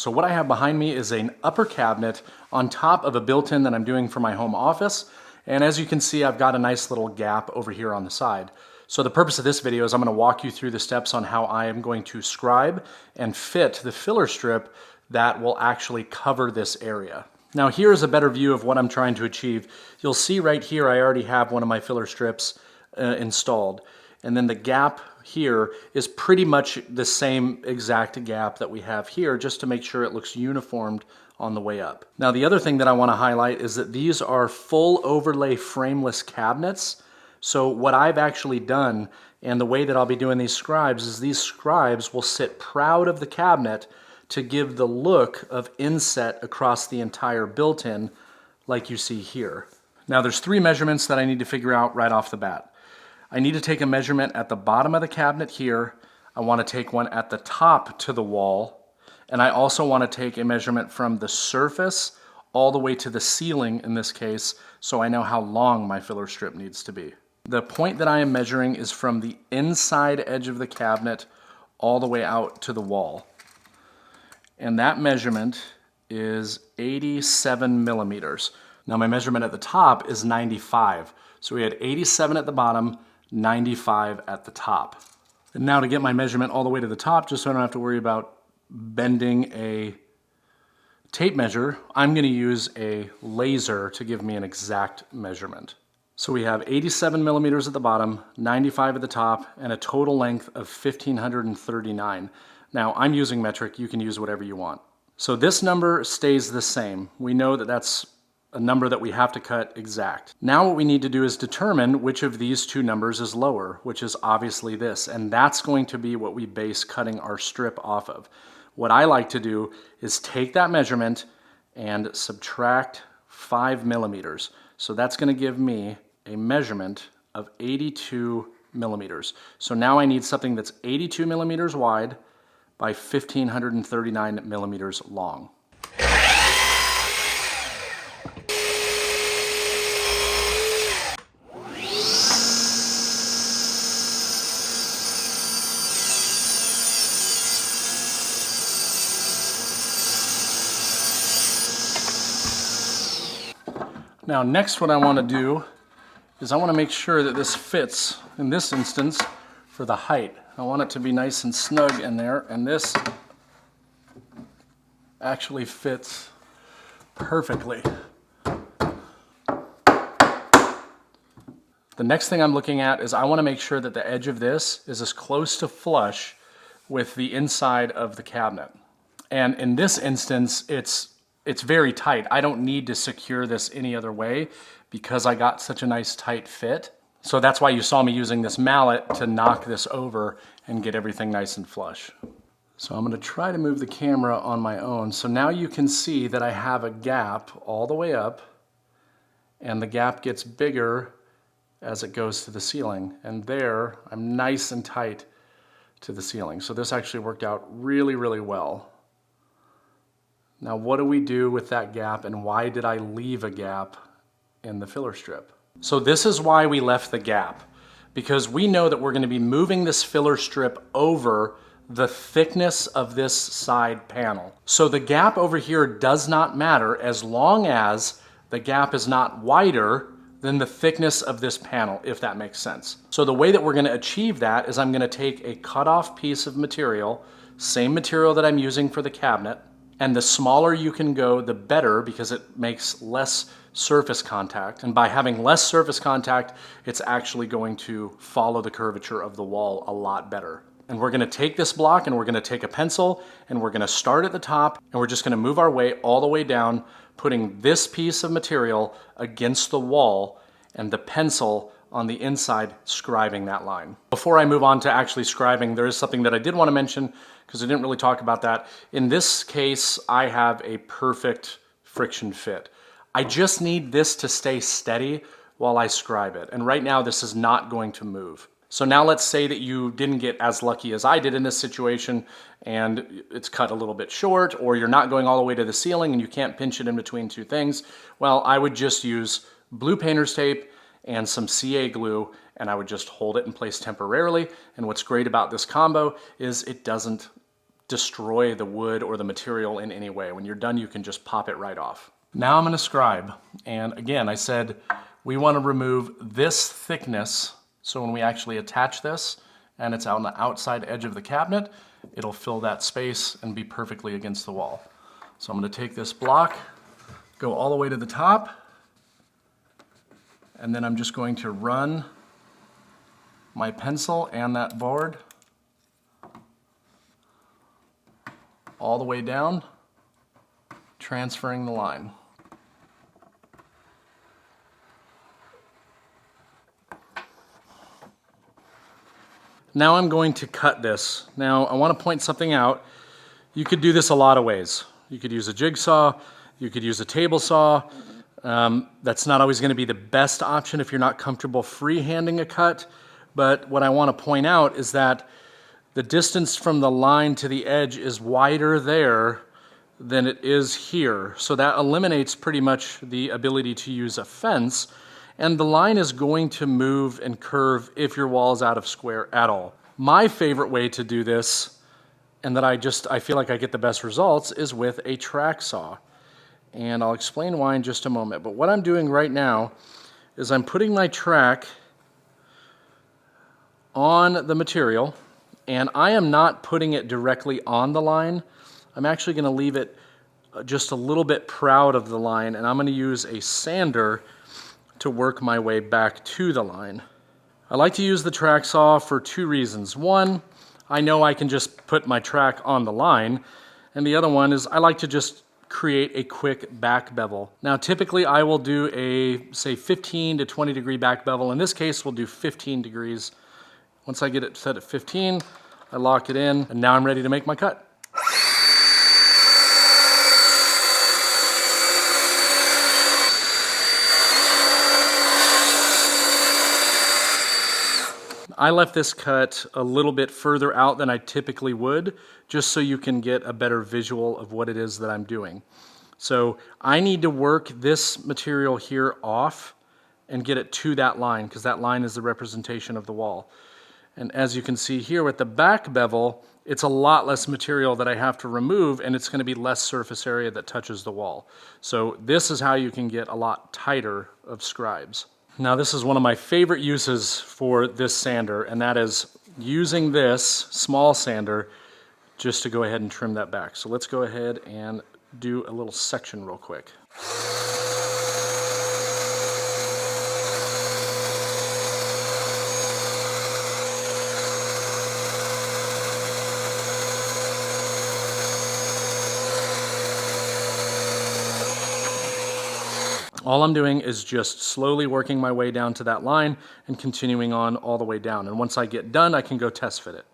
So what I have behind me is an upper cabinet on top of a built-in that I'm doing for my home office. And as you can see, I've got a nice little gap over here on the side. So the purpose of this video is I'm going to walk you through the steps on how I am going to scribe and fit the filler strip that will actually cover this area. Now here's a better view of what I'm trying to achieve. You'll see right here I already have one of my filler strips installed. And then the gap here is pretty much the same exact gap that we have here, just to make sure it looks uniformed on the way up. Now the other thing that I want to highlight is that these are full overlay frameless cabinets. So what I've actually done, and the way that I'll be doing these scribes, is these scribes will sit proud of the cabinet to give the look of inset across the entire built-in, like you see here. Now there's 3 measurements that I need to figure out right off the bat. I need to take a measurement at the bottom of the cabinet here. I want to take one at the top to the wall. And I also want to take a measurement from the surface all the way to the ceiling in this case, so I know how long my filler strip needs to be. The point that I am measuring is from the inside edge of the cabinet all the way out to the wall. And that measurement is 87 millimeters. Now my measurement at the top is 95. So we had 87 at the bottom, 95 at the top. And now to get my measurement all the way to the top, just so I don't have to worry about bending a tape measure, I'm going to use a laser to give me an exact measurement. So we have 87 millimeters at the bottom, 95 at the top, and a total length of 1,539. Now I'm using metric, you can use whatever you want. So this number stays the same. We know that that's a number that we have to cut exact. Now what we need to do is determine which of these 2 numbers is lower, which is obviously this, and that's going to be what we base cutting our strip off of. What I like to do is take that measurement and subtract 5 millimeters. So that's going to give me a measurement of 82 millimeters. So now I need something that's 82 millimeters wide by 1,539 millimeters long. Now next what I want to do is I want to make sure that this fits, in this instance, for the height. I want it to be nice and snug in there, and this actually fits perfectly. The next thing I'm looking at is I want to make sure that the edge of this is as close to flush with the inside of the cabinet. And in this instance, it's very tight. I don't need to secure this any other way because I got such a nice tight fit. So that's why you saw me using this mallet to knock this over and get everything nice and flush. So I'm going to try to move the camera on my own. So now you can see that I have a gap all the way up, and the gap gets bigger as it goes to the ceiling. And there, I'm nice and tight to the ceiling. So this actually worked out really, really well. Now what do we do with that gap, and why did I leave a gap in the filler strip? So this is why we left the gap, because we know that we're going to be moving this filler strip over the thickness of this side panel. So the gap over here does not matter as long as the gap is not wider than the thickness of this panel, if that makes sense. So the way that we're going to achieve that is I'm going to take a cut-off piece of material, same material that I'm using for the cabinet, and the smaller you can go, the better, because it makes less surface contact. And by having less surface contact, it's actually going to follow the curvature of the wall a lot better. And we're going to take this block and we're going to take a pencil and we're going to start at the top and we're just going to move our way all the way down, putting this piece of material against the wall and the pencil on the inside scribing that line. Before I move on to actually scribing, there is something that I did want to mention because I didn't really talk about that. In this case, I have a perfect friction fit. I just need this to stay steady while I scribe it. And right now this is not going to move. So now let's say that you didn't get as lucky as I did in this situation and it's cut a little bit short, or you're not going all the way to the ceiling and you can't pinch it in between 2 things. Well, I would just use blue painter's tape and some CA glue, and I would just hold it in place temporarily. And what's great about this combo is it doesn't destroy the wood or the material in any way. When you're done, you can just pop it right off. Now I'm going to scribe. And again, I said we want to remove this thickness, so when we actually attach this and it's on the outside edge of the cabinet, it'll fill that space and be perfectly against the wall. So I'm going to take this block, go all the way to the top, and then I'm just going to run my pencil and that board all the way down, transferring the line. Now I'm going to cut this. Now I want to point something out. You could do this a lot of ways. You could use a jigsaw, you could use a table saw. That's not always going to be the best option if you're not comfortable freehanding a cut. But what I want to point out is that the distance from the line to the edge is wider there than it is here. So that eliminates pretty much the ability to use a fence. And the line is going to move and curve if your wall is out of square at all. My favorite way to do this, and that I feel like I get the best results, is with a track saw. And I'll explain why in just a moment. But what I'm doing right now is I'm putting my track on the material, and I am not putting it directly on the line. I'm actually going to leave it just a little bit proud of the line, and I'm going to use a sander to work my way back to the line. I like to use the track saw for two reasons. One, I know I can just put my track on the line, and the other one is I like to just create a quick back bevel. Now typically I will do a, say, 15 to 20 degree back bevel. In this case we'll do 15 degrees. Once I get it set at 15, I lock it in, and now I'm ready to make my cut. I left this cut a little bit further out than I typically would, just so you can get a better visual of what it is that I'm doing. So I need to work this material here off and get it to that line, because that line is the representation of the wall. And as you can see here with the back bevel, it's a lot less material that I have to remove, and it's going to be less surface area that touches the wall. So this is how you can get a lot tighter of scribes. Now this is one of my favorite uses for this sander, and that is using this small sander just to go ahead and trim that back. So let's go ahead and do a little section real quick. All I'm doing is just slowly working my way down to that line and continuing on all the way down. And once I get done, I can go test fit it.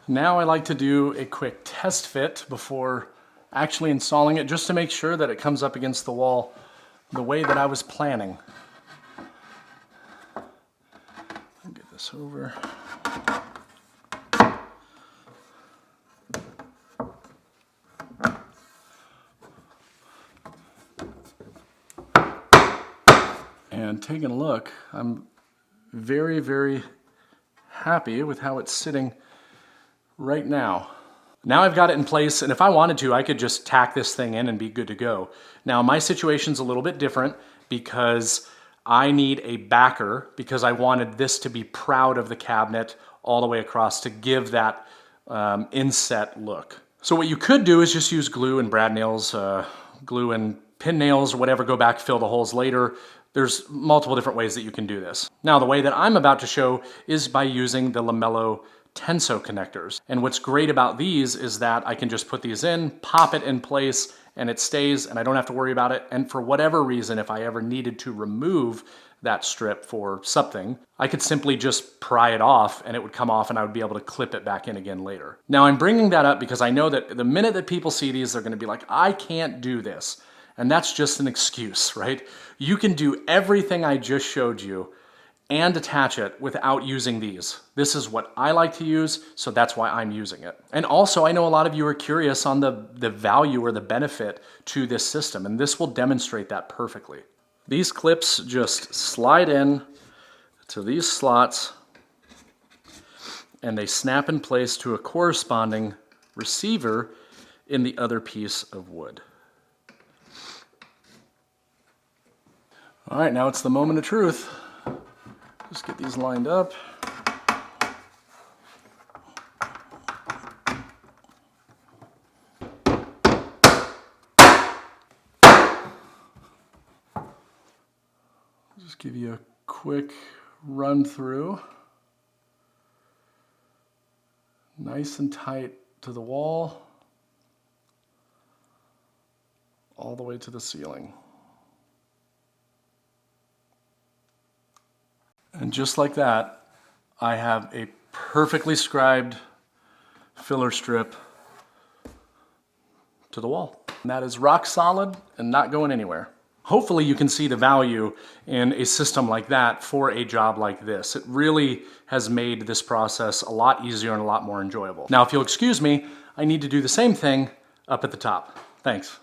Now I like to do a quick test fit before actually installing it, just to make sure that it comes up against the wall the way that I was planning. Get this over. And taking a look, I'm very, very happy with how it's sitting right now. Now I've got it in place, and if I wanted to, I could just tack this thing in and be good to go. Now my situation's a little bit different because I need a backer, because I wanted this to be proud of the cabinet all the way across to give that inset look. So what you could do is just use glue and brad nails, glue and pin nails or whatever, go back, fill the holes later. There's multiple different ways that you can do this. Now the way that I'm about to show is by using the Lamello Tenso connectors. And what's great about these is that I can just put these in, pop it in place, and it stays, and I don't have to worry about it. And for whatever reason, if I ever needed to remove that strip for something, I could simply just pry it off and it would come off and I would be able to clip it back in again later. Now I'm bringing that up because I know that the minute that people see these, they're gonna be like, I can't do this. And that's just an excuse, right? You can do everything I just showed you and attach it without using these. This is what I like to use, so that's why I'm using it. And also, I know a lot of you are curious on the value or the benefit to this system, and this will demonstrate that perfectly. These clips just slide in to these slots, and they snap in place to a corresponding receiver in the other piece of wood. All right, now it's the moment of truth. Just get these lined up. Just give you a quick run through. Nice and tight to the wall, all the way to the ceiling. And just like that, I have a perfectly scribed filler strip to the wall. And that is rock solid and not going anywhere. Hopefully you can see the value in a system like that for a job like this. It really has made this process a lot easier and a lot more enjoyable. Now, if you'll excuse me, I need to do the same thing up at the top. Thanks.